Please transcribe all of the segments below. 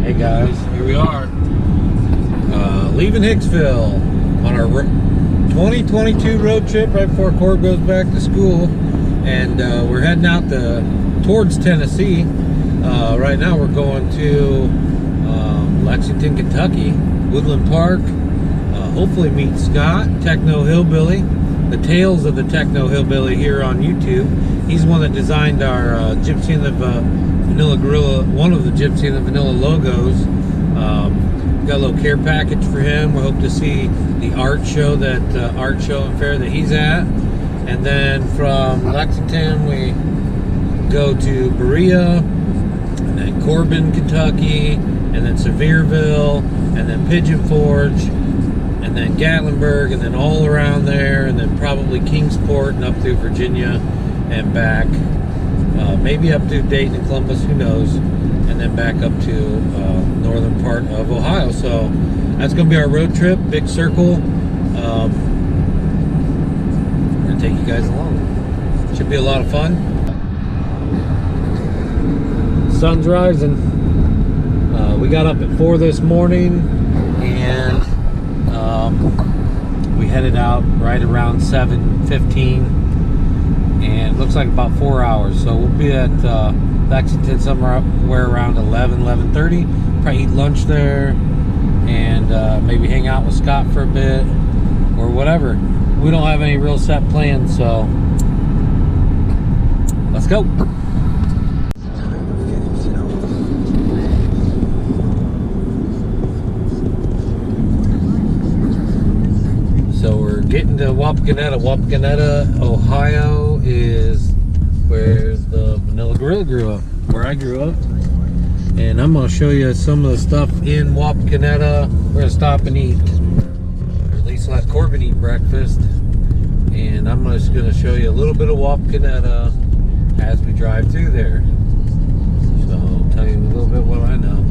Hey guys, here we are, leaving Hicksville on our 2022 road trip right before Corb goes back to school, and we're heading out towards Tennessee. Right now we're going to Lexington, Kentucky, Woodland Park, hopefully meet Scott, Techno Hillbilly, the Tales of the Techno Hillbilly here on YouTube. He's the one that designed our Gypsy and the Vanilla Gorilla, one of the Gypsy and the Vanilla logos. Got a little care package for him. We hope to see the art show and fair that he's at. And then from Lexington we go to Berea, and then Corbin, Kentucky, and then Sevierville, and then Pigeon Forge, and then Gatlinburg, and then all around there, and then probably Kingsport and up through Virginia and back. Maybe up to Dayton and Columbus, who knows, and then back up to northern part of Ohio. So that's going to be our road trip, big circle. We're going to take you guys along. Should be a lot of fun. Sun's rising. We got up at 4 this morning, and we headed out right around 7:15. And it looks like about 4 hours, so we'll be at Lexington somewhere around 11:30. Probably eat lunch there, and maybe hang out with Scott for a bit or whatever. We don't have any real set plans, so let's go. So we're getting to Wapakoneta. Wapakoneta, Ohio is where the Vanilla Gorilla grew up, where I grew up. And I'm going to show you some of the stuff in Wapakoneta. We're going to stop and eat, or at least let Corbin eat breakfast. And I'm just going to show you a little bit of Wapakoneta as we drive through there. So I'll tell you a little bit what I know.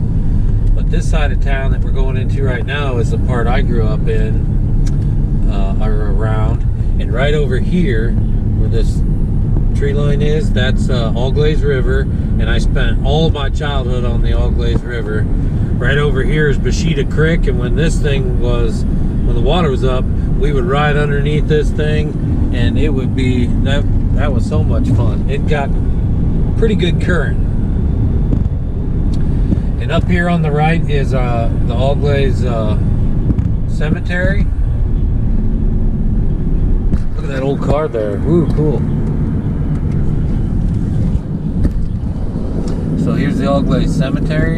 But this side of town that we're going into right now is the part I grew up in. Around, and right over here where this tree line is, that's Allglaze River, and I spent all of my childhood on the Allglaze River. Right over here is Bashida Creek, and when the water was up, we would ride underneath this thing, and it would be that was so much fun. It got pretty good current. And up here on the right is the Allglaze Cemetery. Look at that old car there. Ooh, cool. So here's the Allglaze Cemetery.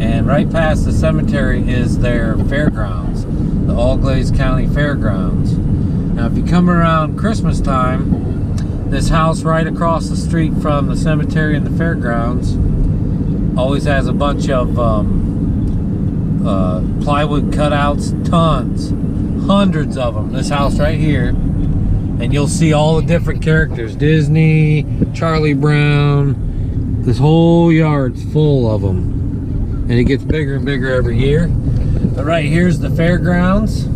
And right past the cemetery is their fairgrounds, the Allglaze County Fairgrounds. Now if you come around Christmas time, this house right across the street from the cemetery and the fairgrounds always has a bunch of plywood cutouts, tons. Hundreds of them. This house right here, and you'll see all the different characters: Disney, Charlie Brown. This whole yard's full of them, and it gets bigger and bigger every year. But right here's the fairgrounds,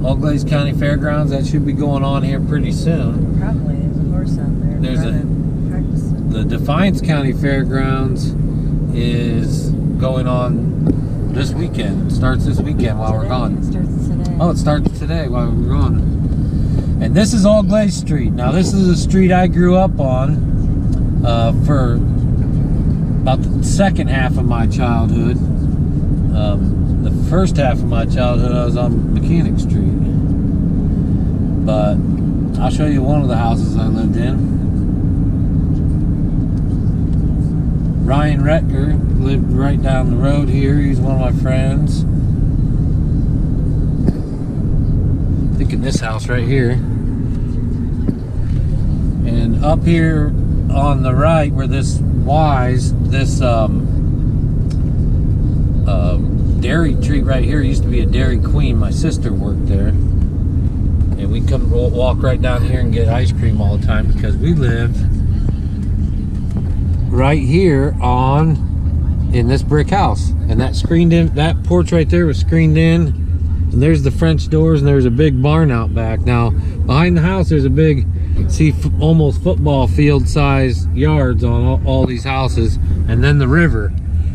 Allglaze County Fairgrounds. That should be going on here pretty soon. Probably there's a horse out there. The Defiance County Fairgrounds is going on this weekend. It starts this weekend while we're gone. It starts today. Oh, it starts today while we're gone. And this is Allglaze Street. Now this is a street I grew up on for about the second half of my childhood. The first half of my childhood I was on Mechanic Street. But I'll show you one of the houses I lived in. Ryan Retker lived right down the road here. He's one of my friends. I think in this house right here. And up here on the right where this dairy tree right here used to be a Dairy Queen. My sister worked there. And we come walk right down here and get ice cream all the time because we lived right here in this brick house, and that porch right there was screened in, and there's the French doors, and there's a big barn out back. Now behind the house there's a big see almost football field size yards on all these houses, and then the river.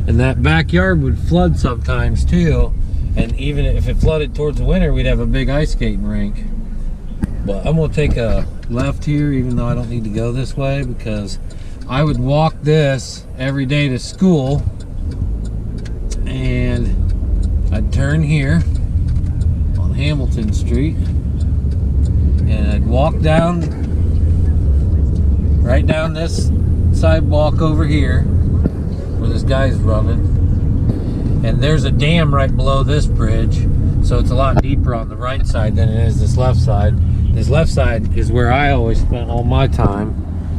And that backyard would flood sometimes too. And even if it flooded towards the winter, we'd have a big ice skating rink. But I'm gonna take a left here, even though I don't need to go this way, because I would walk this every day to school, and I'd turn here on Hamilton Street, and I'd walk down, right down this sidewalk over here where this guy's running. And there's a dam right below this bridge, so it's a lot deeper on the right side than it is this left side. This left side is where I always spent all my time.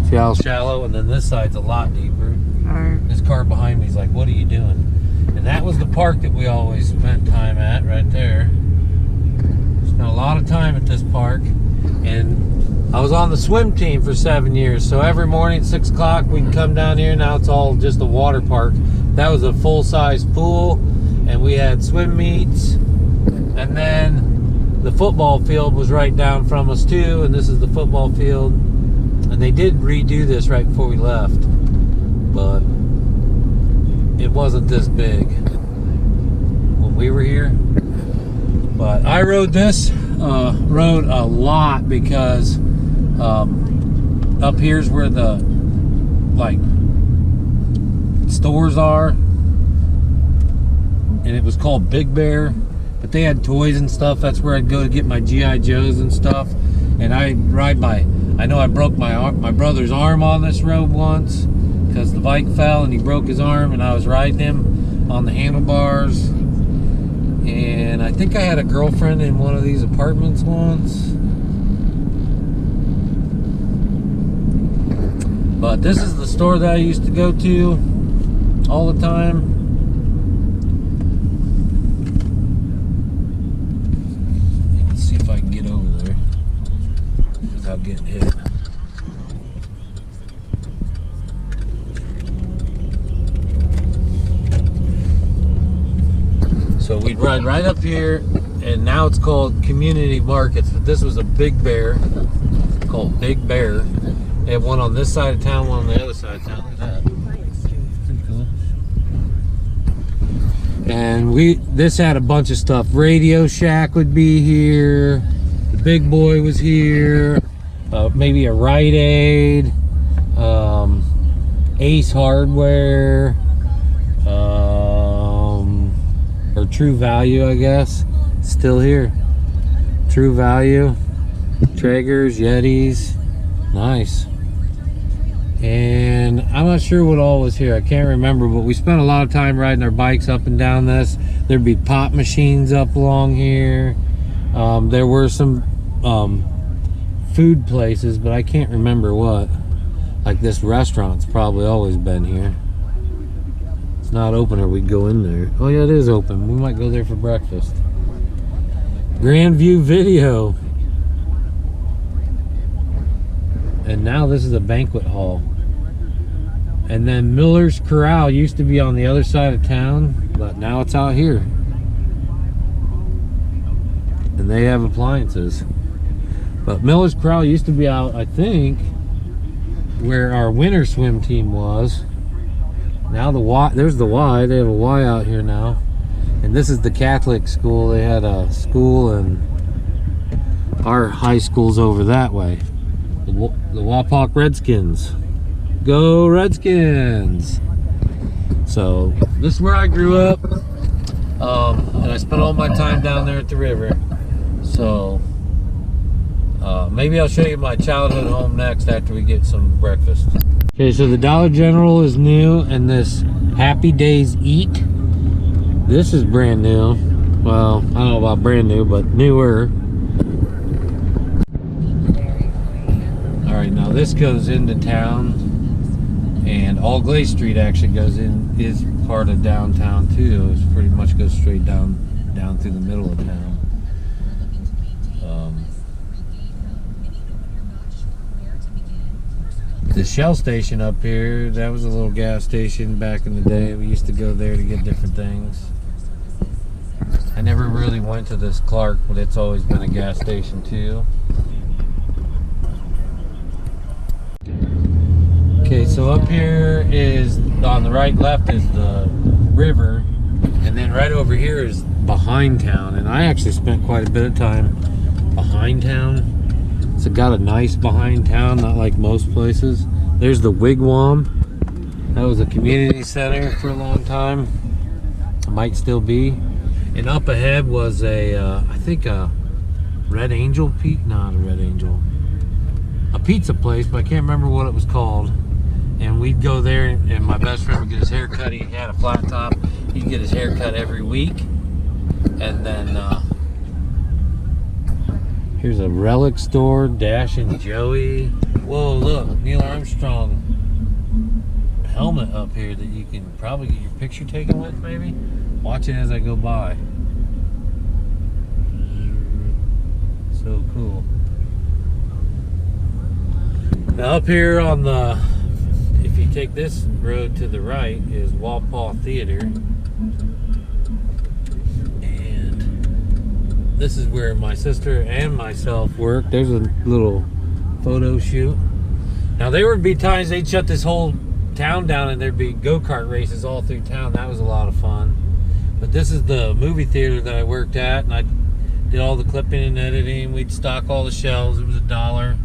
See how shallow? And then this side's a lot deeper. This car behind me is like, what are you doing? And that was the park that we always spent time at, right there. Spent a lot of time at this park. And I was on the swim team for 7 years, so every morning at 6 o'clock we'd come down here. Now it's all just a water park. That was a full-size pool, and we had swim meets, and then the football field was right down from us too, and this is the football field. And they did redo this right before we left, but it wasn't this big when we were here. But I rode this road a lot because up here's where the stores are, and it was called Big Bear, but they had toys and stuff. That's where I'd go to get my G.I. Joes and stuff. And I'd ride by, I know I broke my brother's arm on this road once because the bike fell and he broke his arm, and I was riding him on the handlebars. And I think I had a girlfriend in one of these apartments once. But this is the store that I used to go to all the time. Let's see if I can get over there without getting hit. So we'd ride right up here, and now it's called Community Markets, but this was a Big Bear, called Big Bear. They have one on this side of town, one on the other side of town. Look at that. Pretty cool. And this had a bunch of stuff. Radio Shack would be here. The Big Boy was here. Maybe a Rite Aid. Ace Hardware. Or True Value, I guess. Still here. True Value. Traegers, Yetis. Nice. And I'm not sure what all was here. I can't remember, but we spent a lot of time riding our bikes up and down this. There'd be pop machines up along here. There were some food places, but I can't remember what. Like this restaurant's probably always been here. It's not open, or we'd go in there. Oh yeah, it is open. We might go there for breakfast. Grandview Video. And now this is a banquet hall. And then Miller's Corral used to be on the other side of town, but now it's out here. And they have appliances. But Miller's Corral used to be out, I think, where our winter swim team was. Now the Y, there's the Y. They have a Y out here now. And this is the Catholic school. They had a school, and our high school's over that way. The Wapak Redskins. Go Redskins! So this is where I grew up, and I spent all my time down there at the river. So maybe I'll show you my childhood home next after we get some breakfast. Okay, so the Dollar General is new, and this Happy Days Eat, this is brand new. Well, I don't know about brand new, but newer. Alright, now this goes into town, and All Glay Street actually goes in, is part of downtown too. It pretty much goes straight down through the middle of town. The Shell station up here, that was a little gas station back in the day. We used to go there to get different things. I never really went to this Clark, but it's always been a gas station too. Okay, so up here is, on the right left is the river, and then right over here is behind town. And I actually spent quite a bit of time behind town. It's got a nice behind town, not like most places. There's the Wigwam. That was a community center for a long time. It might still be. And up ahead was I think a Red Angel not a Red Angel. A pizza place, but I can't remember what it was called. And we'd go there, and my best friend would get his hair cut. He had a flat top. He'd get his hair cut every week. And then here's a relic store, Dash and Joey. Whoa, look, Neil Armstrong helmet up here that you can probably get your picture taken with, maybe. Watch it as I go by. So cool. Now up here on the, if you take this road to the right, is Wallpaw Theater. And this is where my sister and myself work. There's a little photo shoot. Now there would be times they'd shut this whole town down and there'd be go-kart races all through town. That was a lot of fun. But this is the movie theater that I worked at, and I did all the clipping and editing. We'd stock all the shelves. It was $1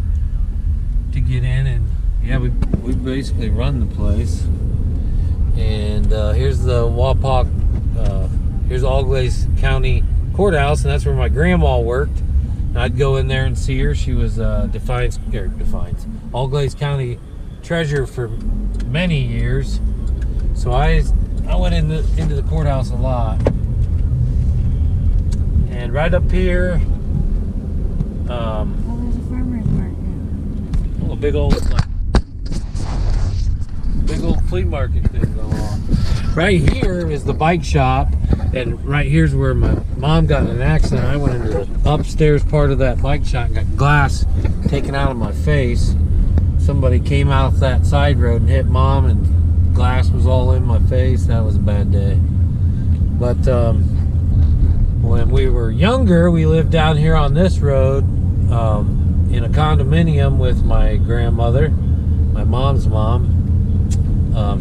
to get in, and yeah, we basically run the place. And here's the Wapak, here's Allglaze County Courthouse, and that's where my grandma worked. And I'd go in there and see her. She was Allglaze County treasurer for many years. So I went into the courthouse a lot. And right up here, There's a farmer's market. a big old flea market thing going on. Right here is the bike shop, and right here's where my mom got in an accident. I went into the upstairs part of that bike shop and got glass taken out of my face. Somebody came out that side road and hit Mom, and glass was all in my face. That was a bad day. But when we were younger, we lived down here on this road in a condominium with my grandmother, my mom's mom.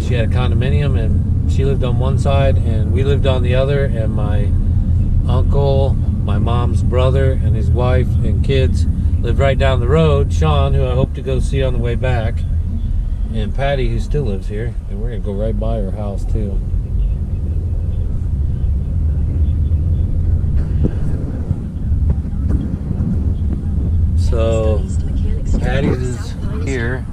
She had a condominium, and she lived on one side and we lived on the other, and my uncle, my mom's brother, and his wife and kids lived right down the road. Sean, who I hope to go see on the way back, and Patty, who still lives here, and we're gonna go right by her house too. So Patty's is here,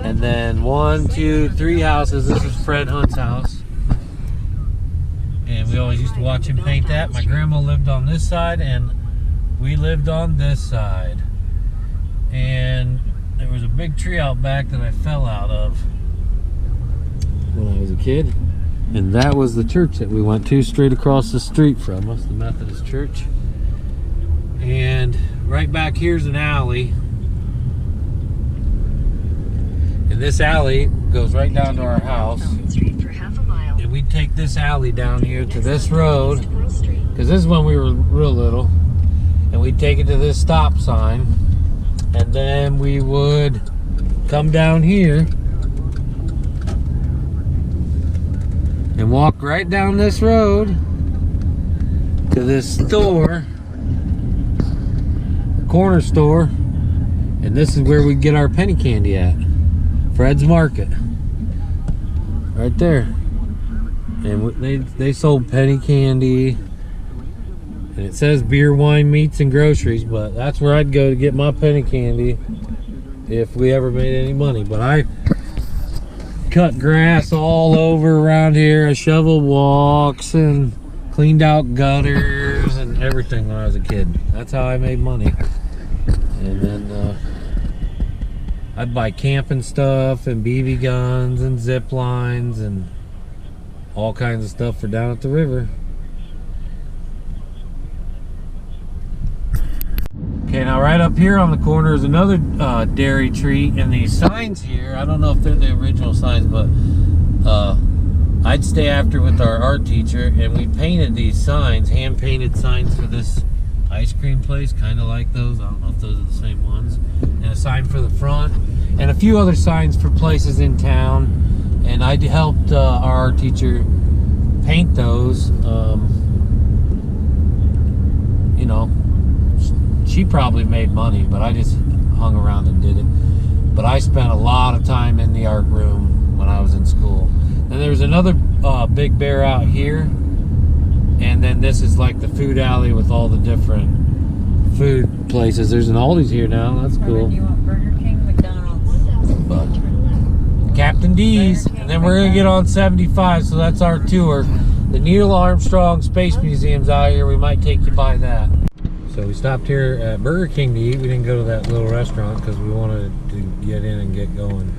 and then 1, 2, 3 houses. This is Fred Hunt's house, and we always used to watch him paint that. My grandma lived on this side, and we lived on this side. And there was a big tree out back that I fell out of when I was a kid, and that was the church that we went to straight across the street from us, the Methodist church. And right back here's an alley, and this alley goes right down to our house, and we'd take this alley down here to this road, because this is when we were real little, and we'd take it to this stop sign, and then we would come down here and walk right down this road to this store, corner store, and this is where we get our penny candy at. Fred's Market, right there. And they sold penny candy, and it says beer, wine, meats, and groceries, but that's where I'd go to get my penny candy if we ever made any money. But I cut grass all over around here. I shoveled walks and cleaned out gutters and everything when I was a kid. That's how I made money. And then I'd buy camping stuff and BB guns and zip lines and all kinds of stuff for down at the river. Okay, now right up here on the corner is another dairy tree, and these signs here, I don't know if they're the original signs, but I'd stay after with our art teacher, and we painted these signs, hand-painted signs for this ice cream place, kind of like those. I don't know if those are the same ones. And a sign for the front. and a few other signs for places in town. And I helped our art teacher paint those. You know, she probably made money, but I just hung around and did it. But I spent a lot of time in the art room when I was in school. And there was another big bear out here, and then this is like the food alley with all the different food places. There's an Aldi's here now. That's cool. Do you want Burger King, McDonald's? But Captain D's, and then we're gonna get on 75. So that's our tour. The Neil Armstrong Space Museum's out here. We might take you by that. So we stopped here at Burger King to eat. We didn't go to that little restaurant because we wanted to get in and get going.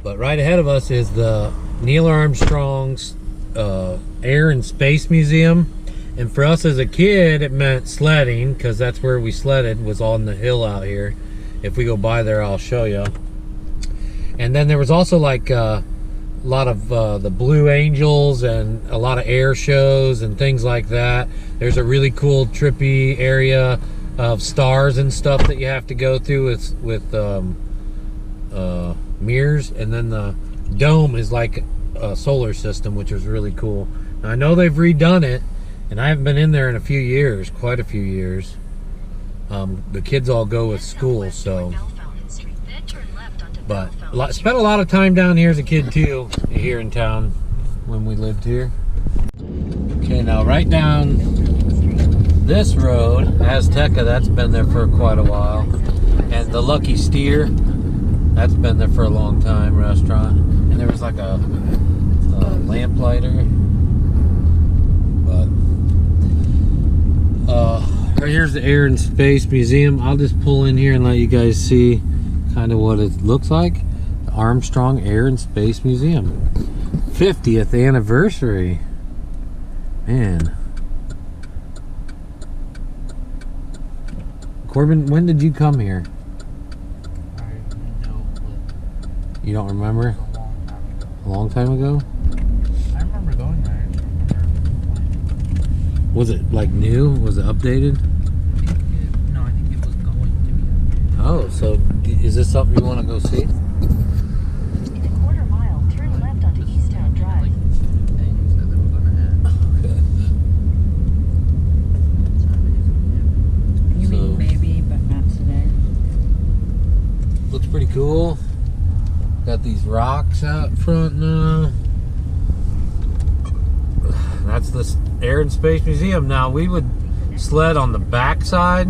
But right ahead of us is the Neil Armstrong's Air and Space Museum. And for us as a kid, it meant sledding, because that's where we sledded, was on the hill out here. If we go by there, I'll show you. And then there was also like a lot of the Blue Angels and a lot of air shows and things like that. There's a really cool trippy area of stars and stuff that you have to go through with mirrors, and then the dome is like a solar system, which is really cool. Now, I know they've redone it, and I haven't been in there in a few years, quite a few years. The kids all go with school, so. But spent a lot of time down here as a kid too, here in town when we lived here. Okay, now right down this road, Azteca, that's been there for quite a while, and the Lucky Steer, that's been there for a long time, restaurant. And there was like a lamplighter. But right here's the Air and Space Museum. I'll just pull in here and let you guys see kind of what it looks like. The Armstrong Air and Space Museum, 50th anniversary. Man. Corbin, when did you come here? You don't remember? A long time ago? I remember going there. Was it like new? Was it updated? No, I think it was going to be. Oh, so is this something you want to go see? In a quarter mile, turn left onto Easttown Drive. Like things that they were going to add. Okay. You So- mean maybe, but not today. Looks pretty cool. Got these rocks out front now. That's the Air and Space Museum. Now, we would sled on the back side,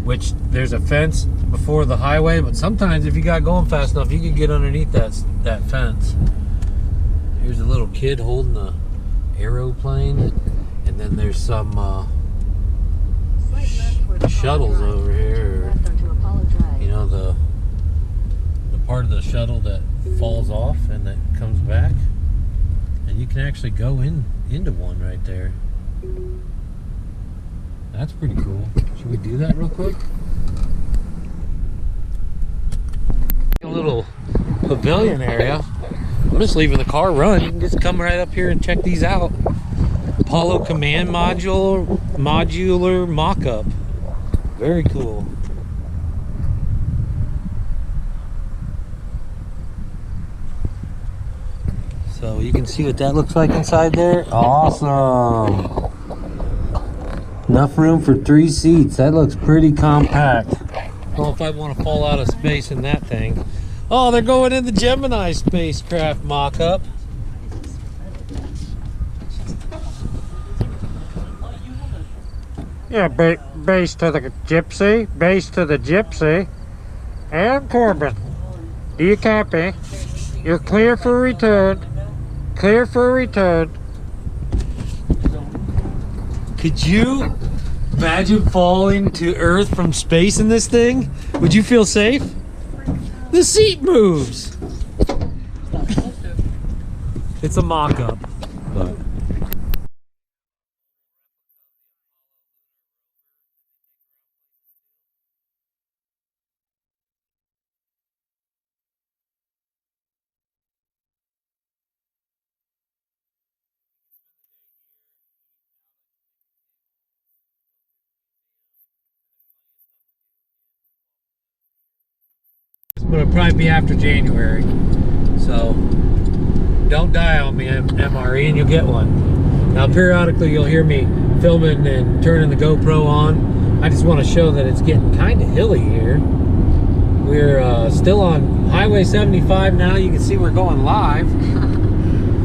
which there's a fence before the highway, but sometimes if you got going fast enough, you could get underneath that fence. Here's a little kid holding the aeroplane, and then there's some shuttles over here, you know, the part of the shuttle that falls off and that comes back, and you can actually go into one right there. That's pretty cool. Should we do that real quick? A little pavilion area. I'm just leaving the car run. You can just come right up here and check these out. Apollo Command modular mock-up. Very cool. So you can see what that looks like inside there. Awesome. Enough room for 3 seats. That looks pretty compact. I don't know if I want to fall out of space in that thing. Oh, they're going in the Gemini spacecraft mock-up. Yeah, base to the Gypsy. Base to the Gypsy. And Corbin. Do you copy? You're clear for return. Clear for return. Could you imagine falling to Earth from space in this thing? Would you feel safe? The seat moves. It's a mock-up. But but it'll probably be after January. So don't die on me, MRE, and you'll get one. Now periodically you'll hear me filming and turning the GoPro on. I just want to show that it's getting kind of hilly here. We're still on Highway 75 now. You can see we're going live.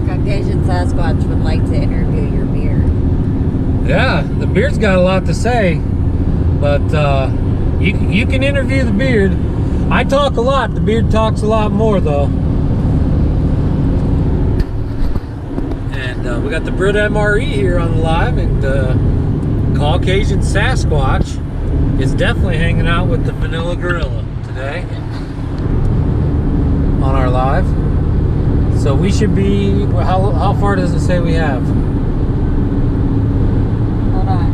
Caucasian Sasquatch would like to interview your beard. Yeah, the beard's got a lot to say, but you can interview the beard. I talk a lot. The beard talks a lot more, though. And we got the Brit MRE here on the live, and Caucasian Sasquatch is definitely hanging out with the Manila Gorilla today on our live. So we should be, how far does it say we have? Hold on.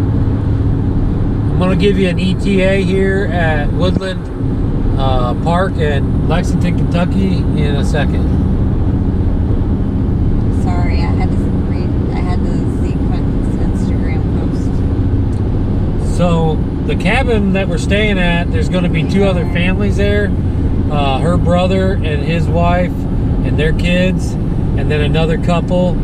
I'm gonna give you an ETA here at Woodland Park in Lexington, Kentucky in a second. Sorry, I had to see Quentin's Instagram post. So the cabin that we're staying at, there's gonna be two other families there. Her brother and his wife and their kids, and then another couple.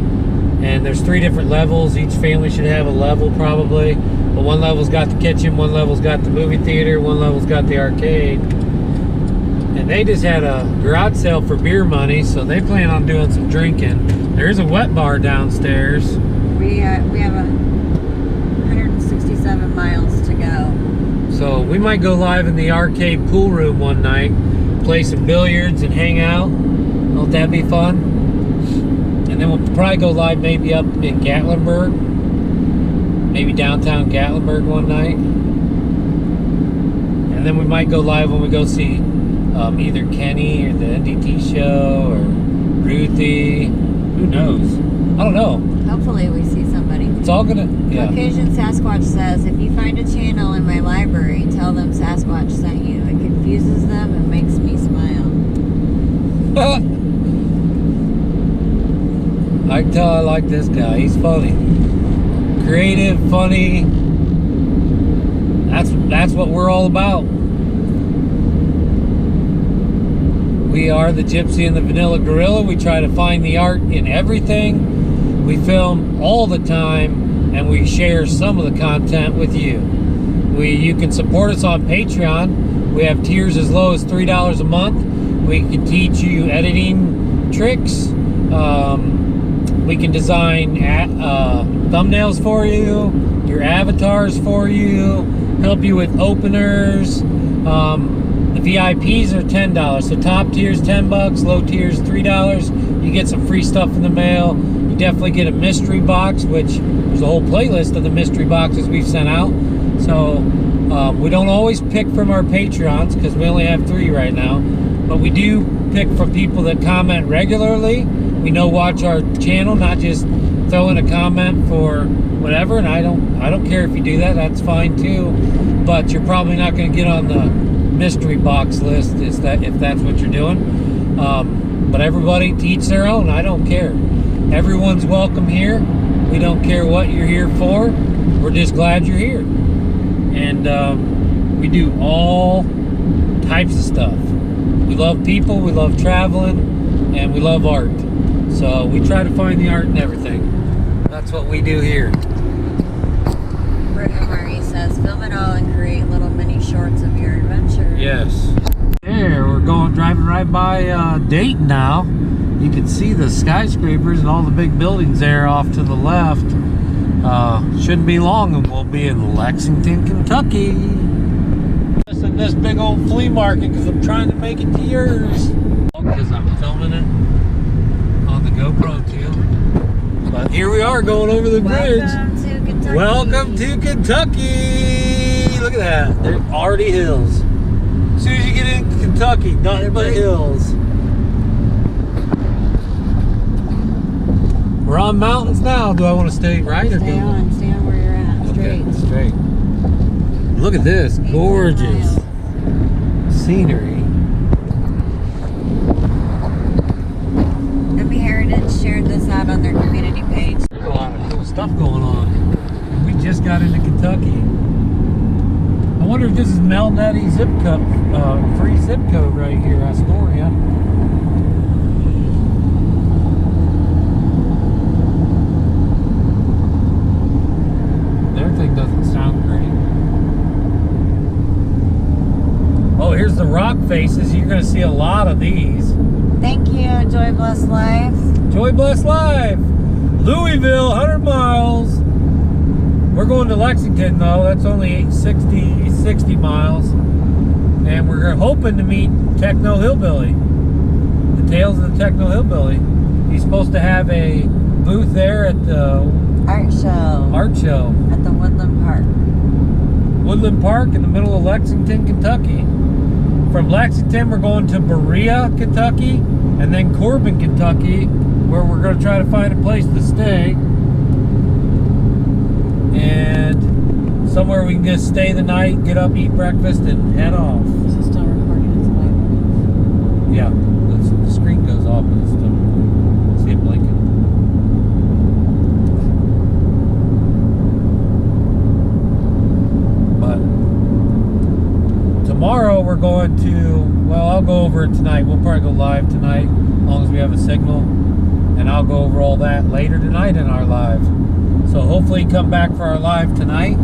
And there's 3 different levels. Each family should have a level probably. But one level's got the kitchen, one level's got the movie theater, one level's got the arcade. And they just had a garage sale for beer money, so they plan on doing some drinking. There is a wet bar downstairs. We have 167 miles to go. So we might go live in the arcade pool room one night, play some billiards and hang out. Won't that be fun? And then we'll probably go live maybe up in Gatlinburg, maybe downtown Gatlinburg one night. And then we might go live when we go see either Kenny or the NDT show or Ruthie. Who knows? I don't know. Hopefully we see somebody. It's all gonna, yeah. Caucasian Sasquatch says, if you find a channel in my library, tell them Sasquatch sent you. It confuses them and makes me smile. I can tell I like this guy. He's funny. Creative, funny. That's what we're all about. We are the Gypsy and the Vanilla Gorilla. We try to find the art in everything. We film all the time, and we share some of the content with you. You can support us on Patreon. We have tiers as low as $3 a month. We can teach you editing tricks. We can design thumbnails for you, your avatars for you, help you with openers. The VIPs are $10. So top tier's $10, low tier's $3. You get some free stuff in the mail. You definitely get a mystery box, which there's a whole playlist of the mystery boxes we've sent out. So we don't always pick from our Patreons because we only have 3 right now, but we do pick from people that comment regularly. We know watch our channel, not just throw in a comment for whatever. And I don't care if you do that. That's fine too. But you're probably not going to get on the mystery box list if that's what you're doing. But everybody to each their own. I don't care. Everyone's welcome here. We don't care what you're here for. We're just glad you're here. And we do all types of stuff. We love people, we love traveling, and we love art. So we try to find the art in everything. That's what we do here. Britt Marie says, film it all and create little mini shorts of your adventure. Yes. There, we're driving right by Dayton now. You can see the skyscrapers and all the big buildings there off to the left. Shouldn't be long and we'll be in Lexington, Kentucky. In this big old flea market because I'm trying to make it to yours. Because I'm filming it on the GoPro too. But here we are going over the bridge. Welcome to Kentucky. Welcome to Kentucky. Look at that. There's already hills. As soon as you get into Kentucky, nothing but hills. We're on mountains now. Do I want to stay right or Stay go? Stay on where you're at. Straight. Okay, straight. Look at this. Gorgeous scenery. MB Heritage shared this out on their community page. There's a lot of cool stuff going on. We just got into Kentucky. I wonder if this is Mel Nutty zip code, free zip code right here, Astoria. Their thing doesn't sound great. Oh, here's the rock faces. You're going to see a lot of these. Thank you. Joy Bless Life. Joy Bless Life. Louisville, 100 miles. We're going to Lexington, though. That's only 60 miles. And we're hoping to meet Techno Hillbilly. The Tales of the Techno Hillbilly. He's supposed to have a booth there at the Art show. At the Woodland Park. Woodland Park in the middle of Lexington, Kentucky. From Lexington, we're going to Berea, Kentucky, and then Corbin, Kentucky, where we're going to try to find a place to stay. And somewhere we can just stay the night, get up, eat breakfast, and head off. Is it still recording? It's live. Yeah, the screen goes off and it's still. See it blinking. Tomorrow we're going to, well, I'll go over it tonight. We'll probably go live tonight as long as we have a signal. And I'll go over all that later tonight in our live. So hopefully come back for our live tonight.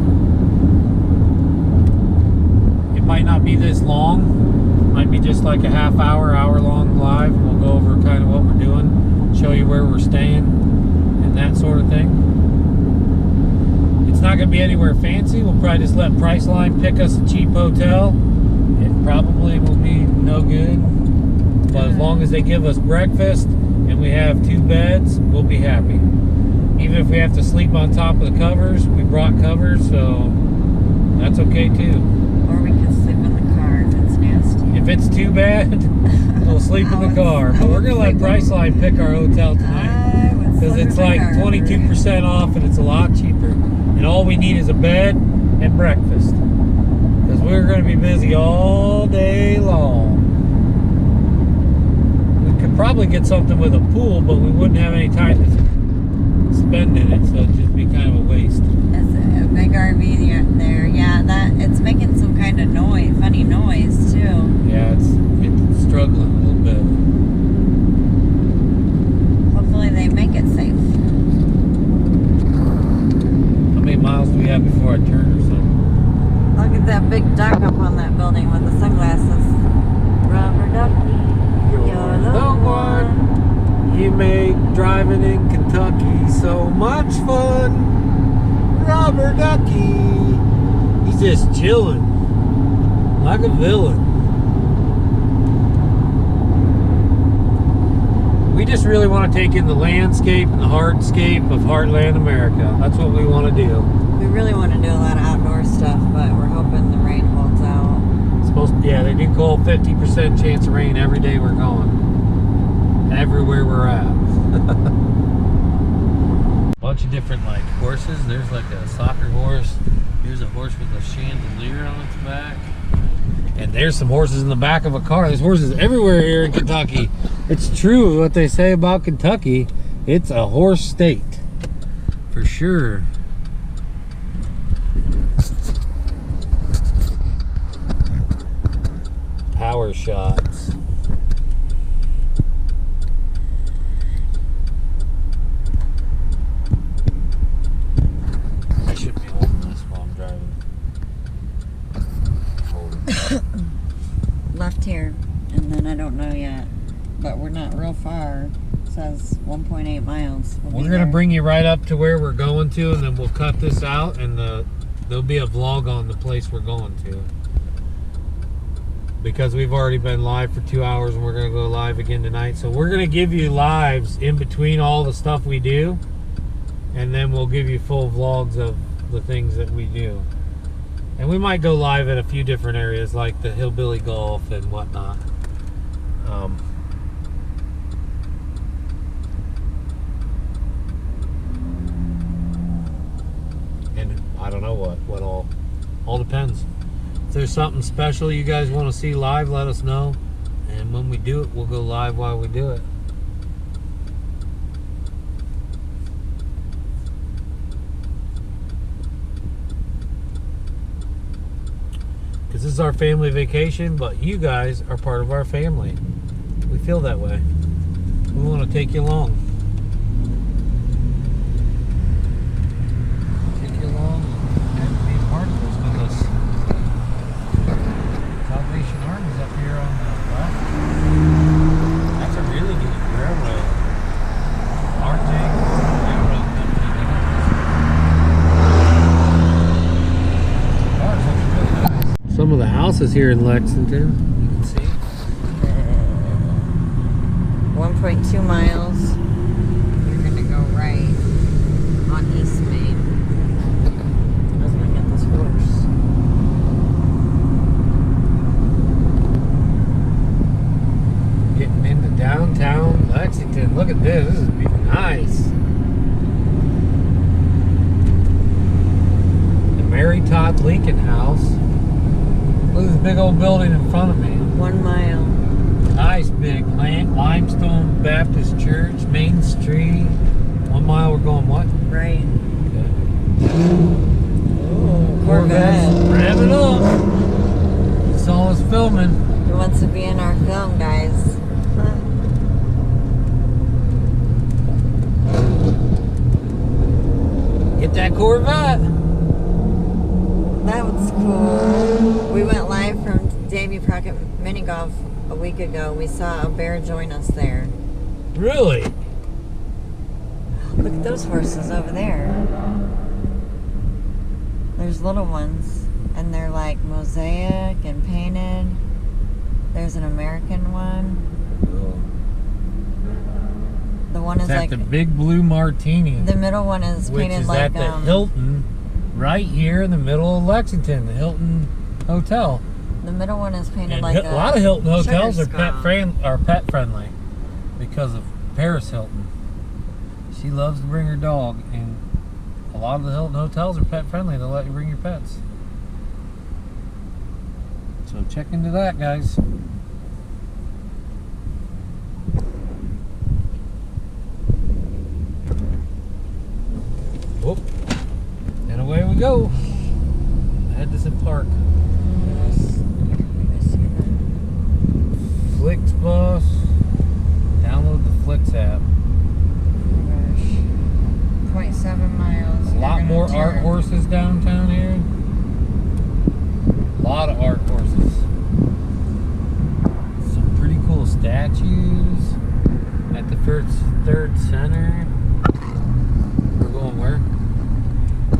It might not be this long. It might be just like a half hour, hour long live. We'll go over kind of what we're doing, show you where we're staying and that sort of thing. It's not going to be anywhere fancy. We'll probably just let Priceline pick us a cheap hotel. It probably will be no good, but as long as they give us breakfast and we have 2 beds, we'll be happy. Even if we have to sleep on top of the covers, we brought covers, so that's okay too. Or we could sleep in the car if it's nasty. If it's too bad, we'll sleep in the car. But we're going to let Priceline pick our hotel tonight because it's like 22% off and it's a lot cheaper. And all we need is a bed and breakfast. Because we're going to be busy all day long. We could probably get something with a pool, but we wouldn't have any time to spend in it, so it'd just be kind of a waste. That's a big RV there. Yeah, it's making some kind of noise, funny noise too. Yeah, it's struggling a little bit. Hopefully they make it safe. How many miles do we have before I turn or something? Look at that big duck up on that building with the sunglasses. Rubber ducky, you're the one. You make driving in Kentucky so much fun. Rubber ducky. He's just chilling like a villain. We just really want to take in the landscape and the hardscape of Heartland America. That's what we want to do. We really want to do a lot of outdoor stuff, but we're hoping the rain holds out. Yeah, they do call 50% chance of rain every day we're going. Everywhere we're at. Bunch of different like horses. There's like a soccer horse. Here's a horse with a chandelier on its back. And there's some horses in the back of a car. There's horses everywhere here in Kentucky. It's true what they say about Kentucky. It's a horse state. For sure. Power shots. I shouldn't be holding this while I'm driving. Left here, and then I don't know yet, but we're not real far. It says 1.8 miles. We're going to bring you right up to where we're going to, and then we'll cut this out, and there'll be a vlog on the place we're going to. Because we've already been live for 2 hours, and we're going to go live again tonight. So we're going to give you lives in between all the stuff we do, and then we'll give you full vlogs of the things that we do. And we might go live at a few different areas, like the Hillbilly Golf and whatnot. And I don't know what all depends. If there's something special you guys want to see live, let us know. And when we do it, we'll go live while we do it. This is our family vacation, but you guys are part of our family. We feel that way. We want to take you along. Take you along and be a part of this with us. Salvation Army's up here on the left. That's a really good railroad. RJ Railroad Company. Cars look really nice. Some of the houses here in Lexington, you can see. 1.2 miles. You're gonna go right on East Main. Let's look at this horse. Getting into downtown Lexington. Look at this. This is nice. The Mary Todd Lincoln House. Look at this big old building in front of me. 1 mile. Nice big limestone Baptist Church, Main Street. 1 mile, we're going what? Right. Okay. Corvette. Rev it up. It's all us filming. He wants to be in our film, guys. Get that Corvette. That was cool. We went live from Davy Crockett Mini Golf a week ago. We saw a bear join us there. Really? Look at those horses over there. There's little ones, and they're like mosaic and painted. There's an American one. The one is It's at like the Big Blue Martini. the middle one is Which painted is like at the Hilton, right here in the middle of Lexington, the Hilton Hotel. the middle one is painted And like a lot of Hilton hotels are sugar skull. pet friendly because of Paris Hilton. She loves to bring her dog, and a lot of the Hilton hotels are pet friendly. They'll let you bring your pets. So check into that, guys. Whoop. And away we go. Head to some park. Flixbus. Download the Flix app. 0.7 miles. A lot more art horses downtown here. A lot of art horses. Some pretty cool statues at the third center. We're going where?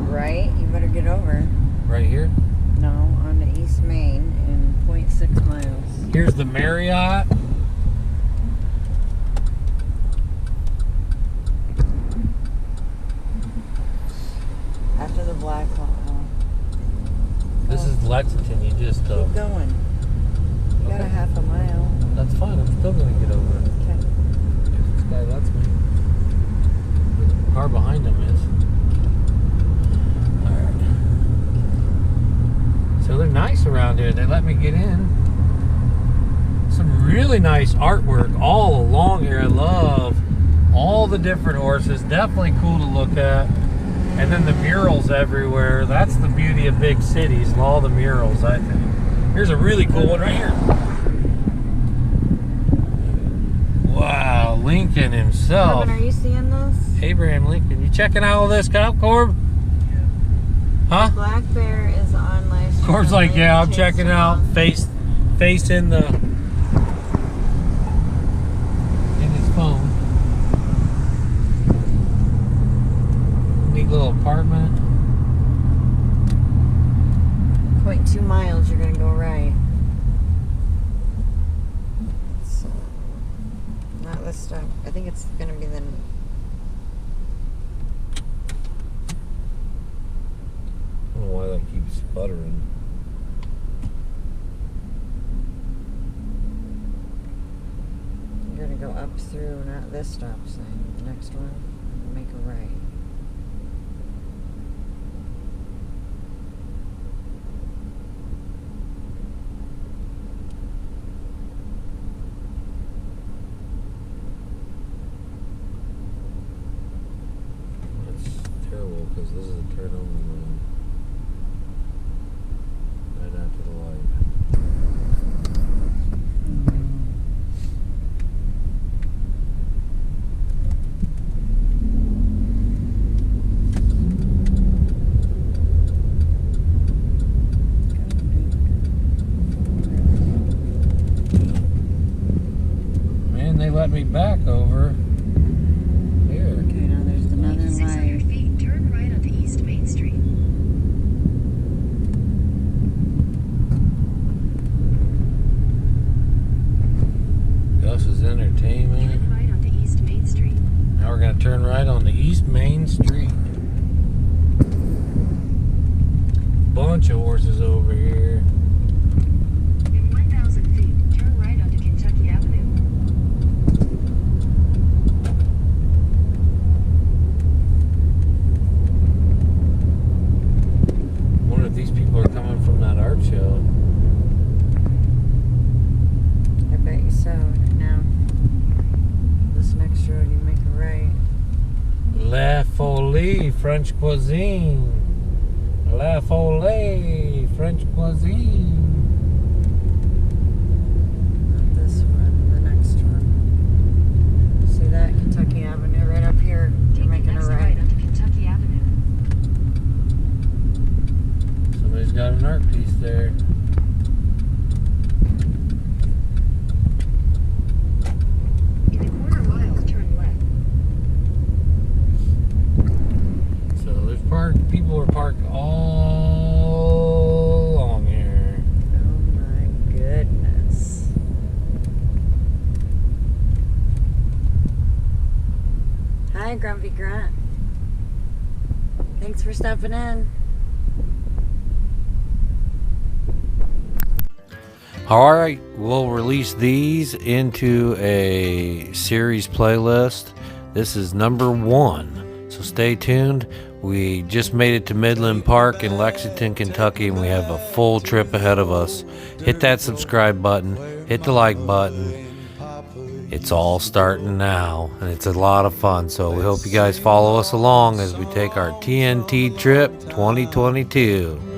Right? You better get over. Right here? No, on the East Main in 0.6 miles. Here's the Marriott. After the Black Hall. This is Lexington. You just Keep going. You got a half a mile. That's fine. I'm still gonna get over it. Okay. If this guy lets me. The car behind him is. Alright. So they're nice around here. They let me get in. Some really nice artwork all along here. I love all the different horses. Definitely cool to look at. And then the murals everywhere. That's the beauty of big cities. All the murals, I think. Here's a really cool one right here. Wow, Lincoln himself. Kevin, are you seeing this? Abraham Lincoln. You checking out all this, Corb? Huh? Black Bear is on live stream. Corb's like, yeah, I'm checking it out. Face in the in his phone. Neat little apartment. 0.2 miles, you're gonna go right. So, not this stop. I think it's gonna be the. I don't know why that keeps sputtering. You're gonna go up through, not this stop sign, the next one. Make a right. Because this is a turn only lane right after the light. they let me back over. Here. Okay, now there's another 600 light. feet, turn right onto East Main Street. Gus's Entertainment. Turn right onto East Main Street. Now we're gonna turn right on the East Main Street. Bunch of horses over here. In 1,000 feet, turn right onto Kentucky Avenue. Wonder if these people are coming from that art show. I bet you so. Now, this next road, you make a right. La Folie French Cuisine. La Folie French Cuisine. Not this one, the next one. See that? Kentucky Avenue right up here. You're Take the making a next right. right onto Kentucky Avenue. Somebody's got an art piece there. In a quarter mile, turn left. So there's people are parked all along here. Oh my goodness. Hi, Grumpy Grunt. Thanks for stopping in. All right, we'll release these into a series playlist. This is number 1, so stay tuned. We just made it to Midland Park in Lexington, Kentucky, and we have a full trip ahead of us. Hit that subscribe button, hit the like button. It's all starting now, and it's a lot of fun, so we hope you guys follow us along as we take our TNT trip 2022.